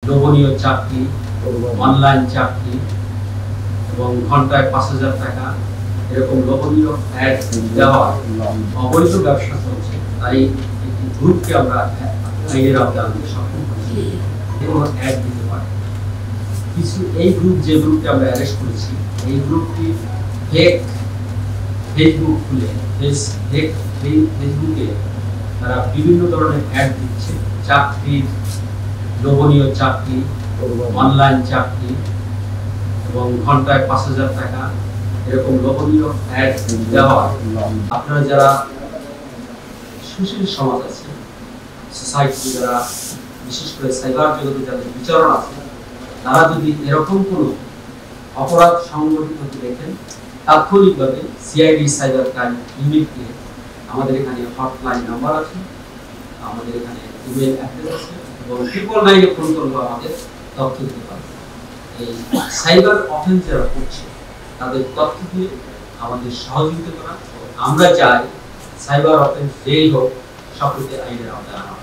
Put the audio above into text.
লোভনীয় চাকরি, অনলাইন চাকরি এবং ঘন্টায় ৫,০০০ টাকা এরকম লোভনীয় অ্যাড দেওয়া অবৈধ ব্যবসা চলছে। তাই একটি গ্রুপকে আমরা আইনের আওতায় আনতে সক্ষম হয়েছি। এগুলো অ্যাড দিতে পারে কিছু। এই গ্রুপ, যে গ্রুপকে আমরা অ্যারেস্ট করেছি, এই গ্রুপটি ফেক ফেসবুক খুলে ফেসবুকে তারা বিভিন্ন ধরনের অ্যাড দিচ্ছে। চাকরির, লোভনীয় চাকরি, অনলাইন চাকরি এবং ঘন্টায় ৫,০০০ টাকা এরকম লোভনীয় অ্যাড দেওয়া। আপনারা যারা সুশীল সমাজ আছে, সোসাইটি, যারা বিশেষ করে সাইবার জগতে যাদের বিচরণ আছে, তারা যদি এরকম কোনো অপরাধ সংগঠিত হতে দেখেন, তাৎক্ষণিকভাবে সিআইডি সাইবার ক্রাইম ইউনিটকে আমাদের এখানে হটলাইন নাম্বার আছে, আমাদের এখানে ইমেল অ্যাড্রেস আছে এবং 999-এ ফোন করলে আমাদের তথ্য দিতে পারবে। এই সাইবার অফেন্স যারা করছে তাদের তথ্য দিয়ে আমাদের সহযোগিতা করা। আমরা চাই সাইবার অফেন্স যেই হোক সকলকে আইনের আওতায় আনা।